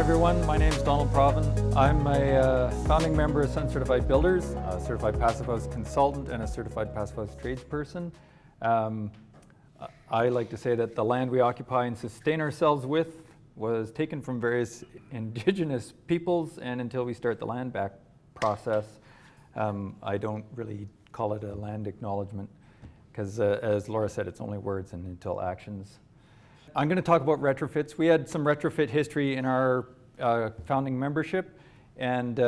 everyone, my name is Donald Proven. I'm a founding member of Sun Certified Builders, a certified passive house consultant and a certified passive house tradesperson. I like to say that the land we occupy and sustain ourselves with was taken from various indigenous peoples, and until we start the land back process, I don't really call it a land acknowledgement because as Laura said, it's only words and until actions. I'm going to talk about retrofits. We had some retrofit history in our founding membership, and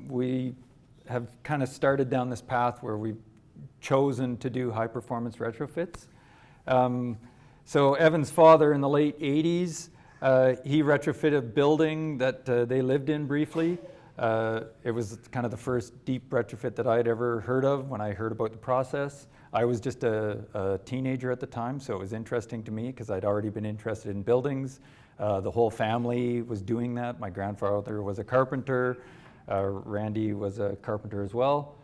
we have kind of started down this path where we've chosen to do high performance retrofits. So Evan's father in the late 80s, he retrofitted a building that they lived in briefly. It was kind of the first deep retrofit that I had ever heard of when I heard about the process. I was just a teenager at the time, so it was interesting to me because I'd already been interested in buildings. The whole family was doing that. My grandfather was a carpenter. Randy was a carpenter as well.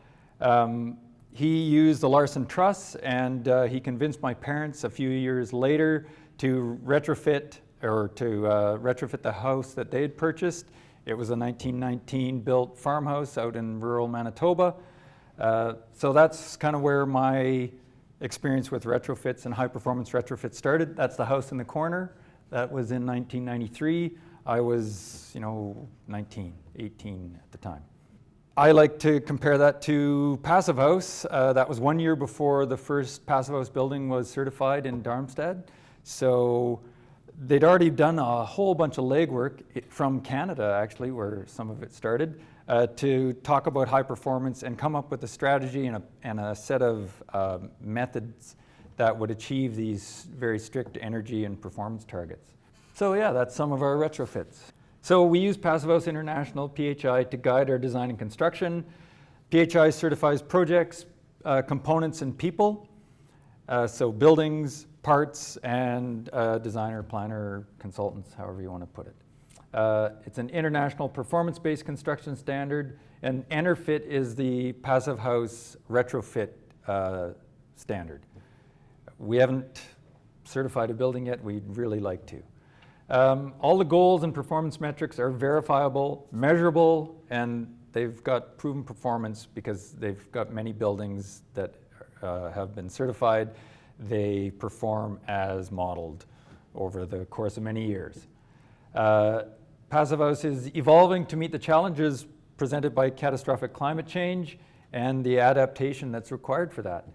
He used the Larson Truss, and he convinced my parents a few years later to retrofit the house that they had purchased. It was a 1919 built farmhouse out in rural Manitoba. So that's kind of where my experience with retrofits and high performance retrofits started. That's the house in the corner. That was in 1993. I was, 19, 18 at the time. I like to compare that to passive house. That was 1 year before the first passive house building was certified in Darmstadt. So they'd already done a whole bunch of legwork from Canada, actually, where some of it started, to talk about high performance and come up with a strategy and a set of methods that would achieve these very strict energy and performance targets. So yeah, that's some of our retrofits. So we use Passive House International, PHI, to guide our design and construction. PHI certifies projects, components, and people. So buildings, parts, and designer, planner, consultants, however you want to put it. It's an international performance-based construction standard, and EnerFit is the passive house retrofit standard. We haven't certified a building yet. We'd really like to. All the goals and performance metrics are verifiable, measurable, and they've got proven performance because they've got many buildings that have been certified. They perform as modeled over the course of many years. Passive House is evolving to meet the challenges presented by catastrophic climate change and the adaptation that's required for that.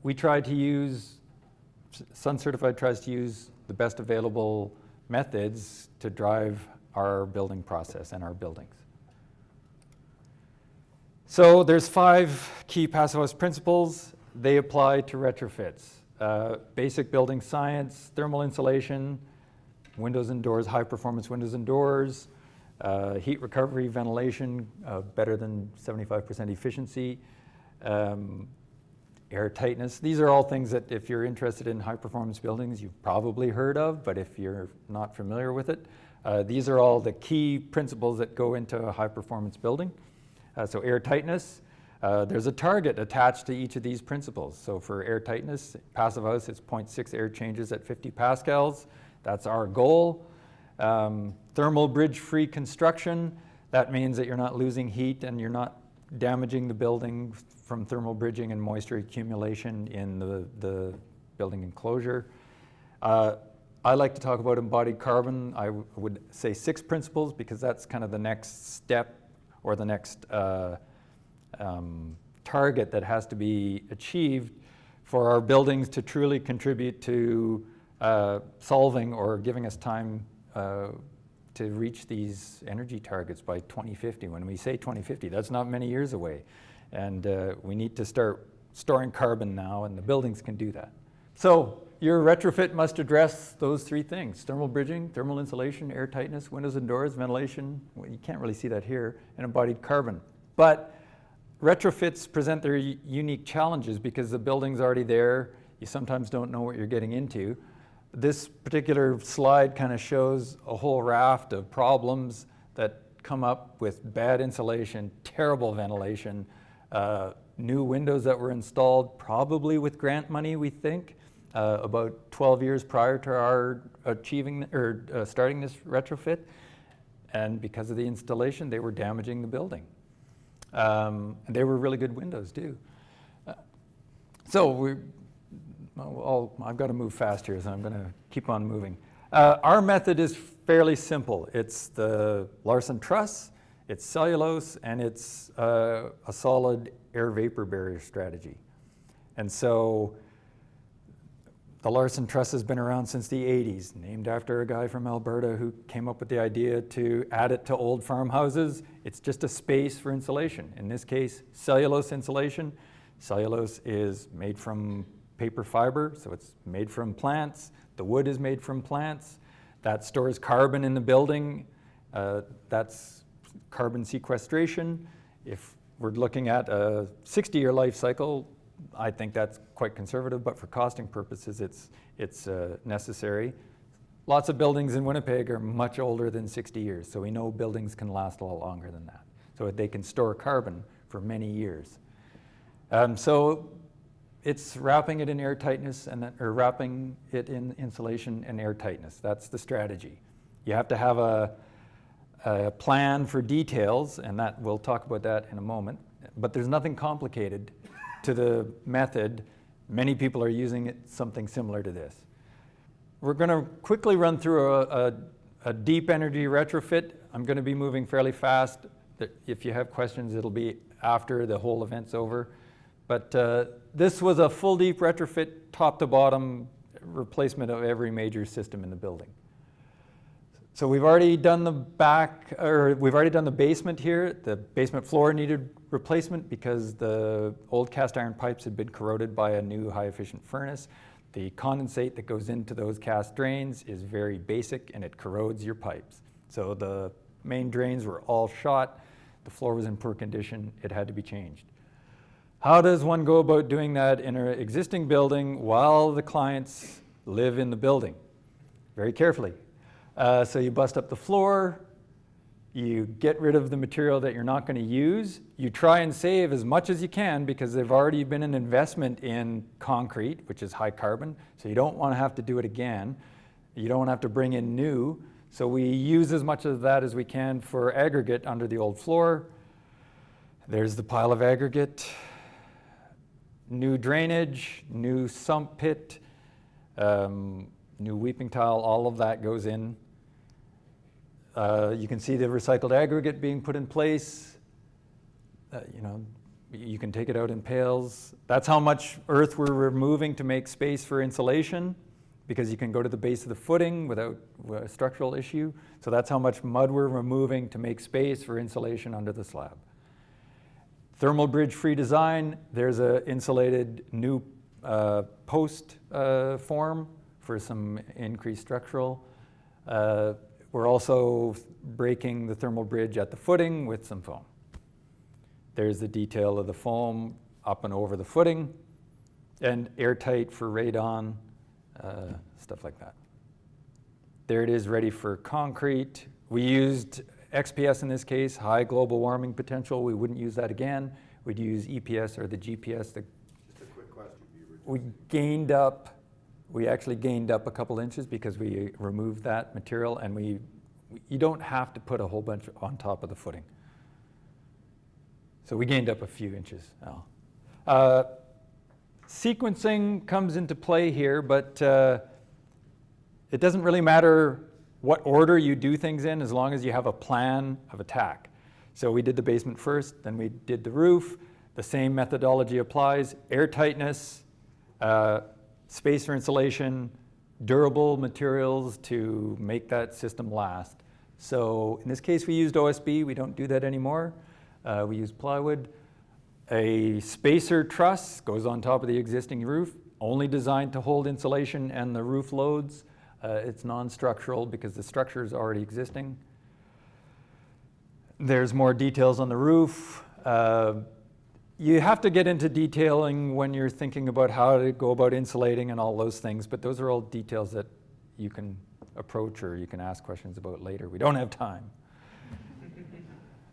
We try to use, Sun Certified tries to use the best available methods to drive our building process and our buildings. So there's 5 key passive house principles. They apply to retrofits. Basic building science, thermal insulation, windows and doors, high performance windows and doors, heat recovery, ventilation, better than 75% efficiency, air tightness. These are all things that if you're interested in high performance buildings, you've probably heard of, but if you're not familiar with it, these are all the key principles that go into a high performance building. So air tightness, there's a target attached to each of these principles. So for air tightness, passive house, it's 0.6 air changes at 50 pascals. That's our goal. Thermal bridge-free construction, that means that you're not losing heat and you're not damaging the building from thermal bridging and moisture accumulation in the building enclosure. I like to talk about embodied carbon. I would say 6 principles because that's kind of the next step or the next target that has to be achieved for our buildings to truly contribute to solving or giving us time to reach these energy targets by 2050. When we say 2050, that's not many years away. And we need to start storing carbon now, and the buildings can do that. So your retrofit must address those 3 things: thermal bridging, thermal insulation, air tightness, windows and doors, ventilation. Well, you can't really see that here, and embodied carbon. But retrofits present their unique challenges because the building's already there. You sometimes don't know what you're getting into. This particular slide kind of shows a whole raft of problems that come up with bad insulation, terrible ventilation, new windows that were installed, probably with grant money, we think, about 12 years prior to our starting this retrofit. and because of the installation, they were damaging the building. And they were really good windows too. I've got to move fast here, so I'm going to keep on moving. Our method is fairly simple. It's the Larson truss, it's cellulose, and it's a solid air vapor barrier strategy. And so the Larson truss has been around since the 80s, named after a guy from Alberta who came up with the idea to add it to old farmhouses. It's just a space for insulation. In this case, cellulose insulation. Cellulose is made from paper fiber, so it's made from plants. The wood is made from plants. That stores carbon in the building. That's carbon sequestration. If we're looking at a 60-year life cycle, I think that's quite conservative, but for costing purposes, it's necessary. Lots of buildings in Winnipeg are much older than 60 years, so we know buildings can last a lot longer than that. So they can store carbon for many years. So it's wrapping it in air tightness or wrapping it in insulation and air tightness. That's the strategy. You have to have a plan for details, and that we'll talk about that in a moment. But there's nothing complicated to the method. Many people are using something similar to this. We're going to quickly run through a deep energy retrofit. I'm going to be moving fairly fast. If you have questions, it'll be after the whole event's over. But this was a full deep retrofit, top to bottom replacement of every major system in the building. So we've already done the basement here. The basement floor needed replacement because the old cast iron pipes had been corroded by a new high efficient furnace. The condensate that goes into those cast drains is very basic and it corrodes your pipes. So the main drains were all shot. The floor was in poor condition. It had to be changed. How does one go about doing that in an existing building while the clients live in the building? Very carefully. So you bust up the floor, you get rid of the material that you're not going to use, you try and save as much as you can because there's already been an investment in concrete, which is high carbon, so you don't want to have to do it again. You don't want to have to bring in new, so we use as much of that as we can for aggregate under the old floor. There's the pile of aggregate. New drainage, new sump pit, new weeping tile, all of that goes in. You can see the recycled aggregate being put in place. You can take it out in pails. That's how much earth we're removing to make space for insulation, because you can go to the base of the footing without a structural issue. So that's how much mud we're removing to make space for insulation under the slab. Thermal bridge free design, there's an insulated new post form for some increased structural. We're also breaking the thermal bridge at the footing with some foam. There's the detail of the foam up and over the footing, and airtight for radon, stuff like that. There it is, ready for concrete. We used XPS in this case, high global warming potential. We wouldn't use that again. We'd use EPS or the GPS. Just a quick question. We actually gained up a couple inches because we removed that material, and you don't have to put a whole bunch on top of the footing. So we gained up a few inches. Sequencing comes into play here, but it doesn't really matter what order you do things in as long as you have a plan of attack. So we did the basement first, then we did the roof. The same methodology applies. Air tightness, space for insulation, durable materials to make that system last. So in this case we used OSB. We don't do that anymore. We use plywood. A spacer truss goes on top of the existing roof, only designed to hold insulation and the roof loads. It's non-structural because the structure is already existing. There's more details on the roof. You have to get into detailing when you're thinking about how to go about insulating and all those things, but those are all details that you can approach or you can ask questions about later. We don't have time.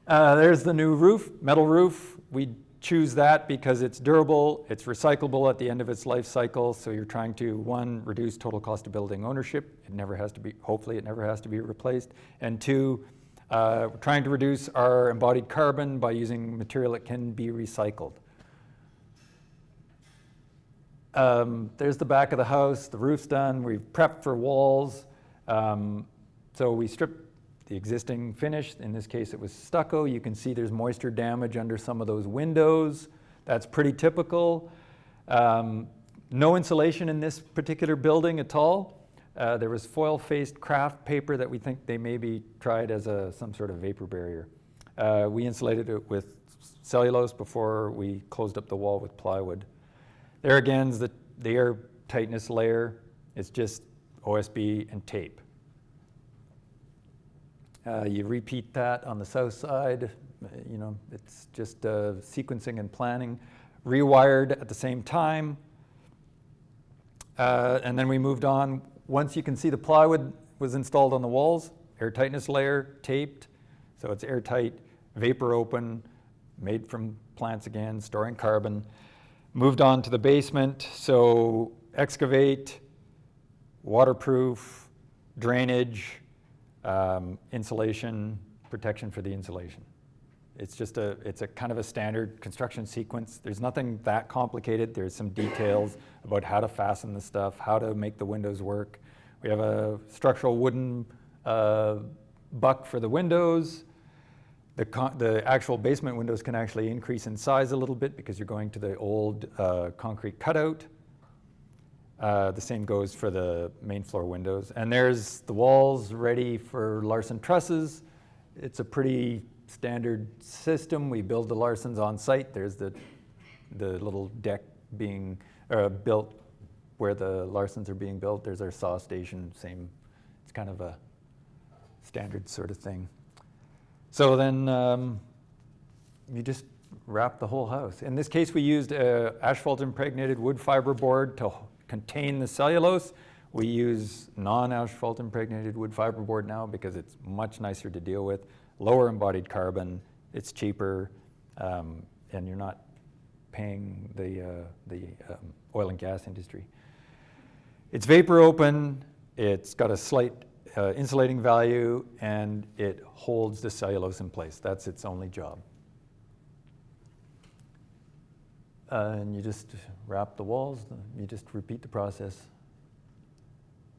There's the new roof, metal roof. We choose that because it's durable, it's recyclable at the end of its life cycle, so you're trying to, one, reduce total cost of building ownership. It never has to be, hopefully it never has to be replaced. And two, We're trying to reduce our embodied carbon by using material that can be recycled. There's the back of the house, the roof's done, we've prepped for walls. So we stripped the existing finish. In this case, it was stucco. You can see there's moisture damage under some of those windows. That's pretty typical. No insulation in this particular building at all. There was foil-faced craft paper that we think they maybe tried as some sort of vapor barrier. We insulated it with cellulose before we closed up the wall with plywood. There again is the air tightness layer. It's just OSB and tape. You repeat that on the south side. You know, it's just sequencing and planning. Rewired at the same time. And then we moved on. Once you can see the plywood was installed on the walls, air tightness layer, taped. So it's airtight, vapor open, made from plants again, storing carbon. Moved on to the basement, so excavate, waterproof, drainage, insulation, protection for the insulation. It's just it's a kind of a standard construction sequence. There's nothing that complicated. There's some details about how to fasten the stuff, how to make the windows work. We have a structural wooden buck for the windows. The actual basement windows can actually increase in size a little bit because you're going to the old concrete cutout. The same goes for the main floor windows. And there's the walls ready for Larson trusses. It's a pretty standard system. We build the Larsons on site. There's the little deck being built where the Larsons are being built. There's our saw station, same. It's kind of a standard sort of thing. So then you just wrap the whole house. In this case, we used asphalt impregnated wood fiber board to contain the cellulose. We use non-asphalt impregnated wood fiber board now because it's much nicer to deal with, lower embodied carbon, it's cheaper, and you're not paying the oil and gas industry. It's vapor open, it's got a slight insulating value, and it holds the cellulose in place. That's its only job. And you just wrap the walls, you just repeat the process.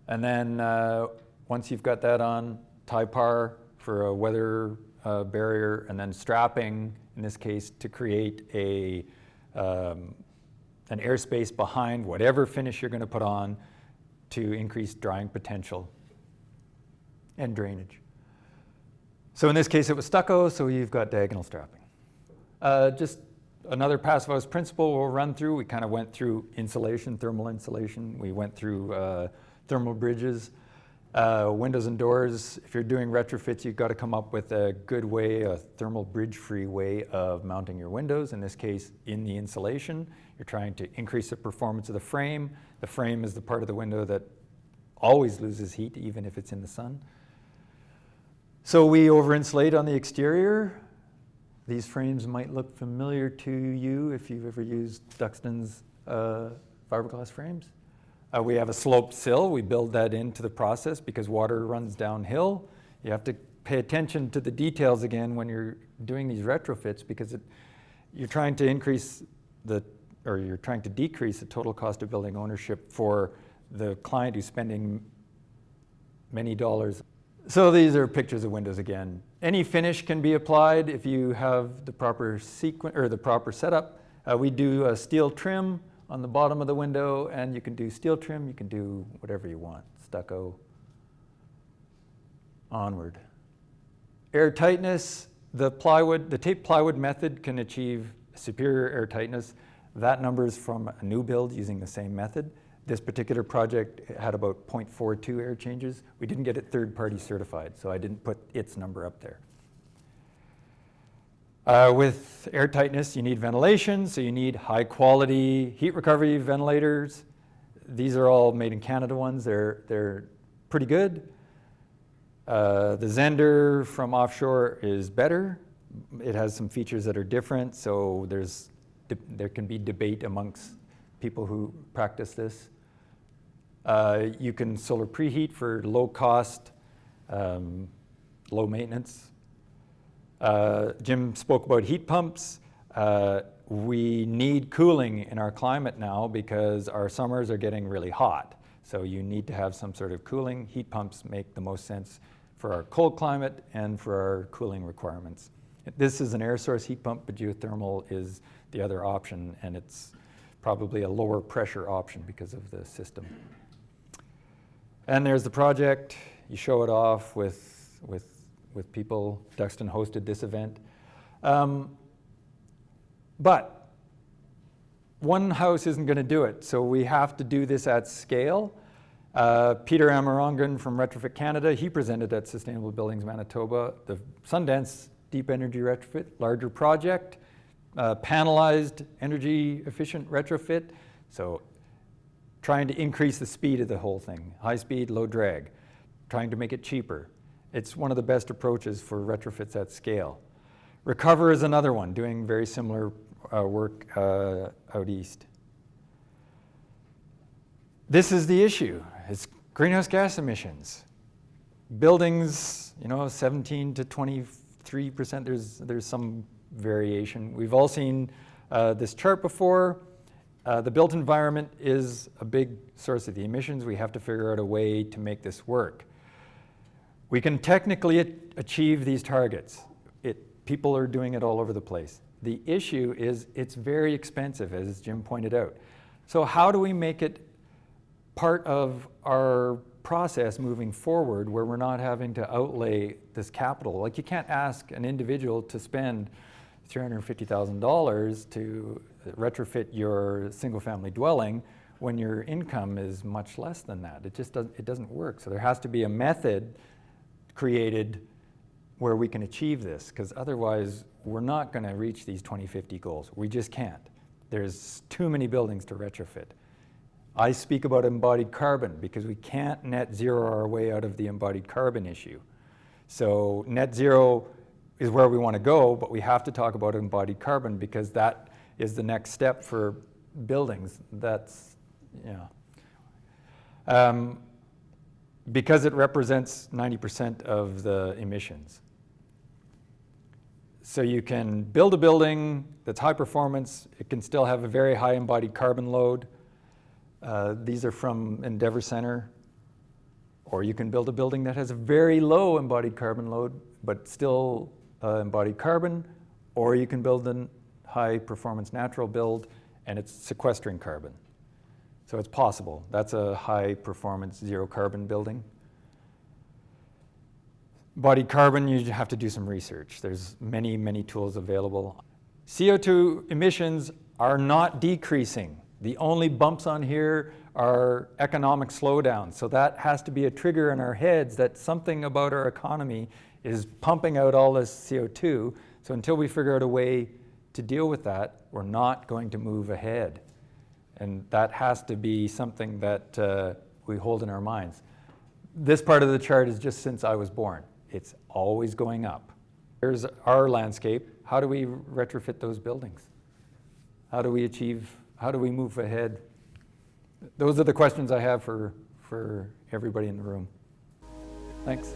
And then once you've got that on, tie par for a weather barrier, and then strapping, in this case, to create an airspace behind whatever finish you're going to put on to increase drying potential and drainage. So in this case it was stucco, so you've got diagonal strapping. Just another passive house principle we'll run through. We kind of went through insulation, thermal insulation. We went through thermal bridges, windows and doors. If you're doing retrofits, you've got to come up with a good way, a thermal bridge-free way of mounting your windows. In this case, in the insulation, you're trying to increase the performance of the frame. The frame is the part of the window that always loses heat, even if it's in the sun. So we over-insulate on the exterior. These frames might look familiar to you if you've ever used Duxton's fiberglass frames. We have a sloped sill. We build that into the process because water runs downhill. You have to pay attention to the details again when you're doing these retrofits because you're trying to you're trying to decrease the total cost of building ownership for the client who's spending many dollars. So these are pictures of windows again. Any finish can be applied if you have the proper sequence or the proper setup. We do a steel trim on the bottom of the window, and you can do steel trim, you can do whatever you want, stucco, onward. Air tightness, the tape plywood method can achieve superior air tightness. That number is from a new build using the same method. This particular project had about 0.42 air changes. We didn't get it third-party certified, so I didn't put its number up there. With air tightness, you need ventilation, so you need high-quality heat recovery ventilators. These are all made in Canada ones. They're pretty good. The Zender from offshore is better. It has some features that are different, so there can be debate amongst people who practice this. You can solar preheat for low cost, low maintenance Jim spoke about heat pumps. We need cooling in our climate now because our summers are getting really hot. So you need to have some sort of cooling. Heat pumps make the most sense for our cold climate and for our cooling requirements. This is an air source heat pump, but geothermal is the other option, and it's probably a lower pressure option because of the system. And there's the project. You show it off with people. Duxton hosted this event. But one house isn't going to do it, so we have to do this at scale. Peter Amarangan from Retrofit Canada, he presented at Sustainable Buildings Manitoba, the Sundance Deep Energy Retrofit, larger project, panelized energy efficient retrofit, so trying to increase the speed of the whole thing, high speed, low drag, trying to make it cheaper. It's one of the best approaches for retrofits at scale. Recover is another one, doing very similar work out east. This is the issue. It's greenhouse gas emissions. Buildings, 17 to 23%, there's some variation. We've all seen this chart before. The built environment is a big source of the emissions. We have to figure out a way to make this work. We can technically achieve these targets. People are doing it all over the place. The issue is it's very expensive, as Jim pointed out. So how do we make it part of our process moving forward where we're not having to outlay this capital? Like, you can't ask an individual to spend $350,000 to retrofit your single-family dwelling when your income is much less than that. It doesn't work. So there has to be a method created where we can achieve this, because otherwise we're not going to reach these 2050 goals. We just can't. There's too many buildings to retrofit. I speak about embodied carbon because we can't net zero our way out of the embodied carbon issue. So net zero is where we want to go, but we have to talk about embodied carbon because that is the next step for buildings. That's, because it represents 90% of the emissions. So you can build a building that's high performance. It can still have a very high embodied carbon load. These are from Endeavour Center. Or you can build a building that has a very low embodied carbon load, but still embodied carbon. Or you can build a high performance natural build, and it's sequestering carbon. So it's possible. That's a high performance zero carbon building. Embodied carbon, you have to do some research. There's many, many tools available. CO2 emissions are not decreasing. The only bumps on here are economic slowdown. So that has to be a trigger in our heads that something about our economy is pumping out all this CO2. So until we figure out a way to deal with that, we're not going to move ahead. And that has to be something that we hold in our minds. This part of the chart is just since I was born. It's always going up. Here's our landscape. How do we retrofit those buildings? How do we move ahead? Those are the questions I have for everybody in the room. Thanks.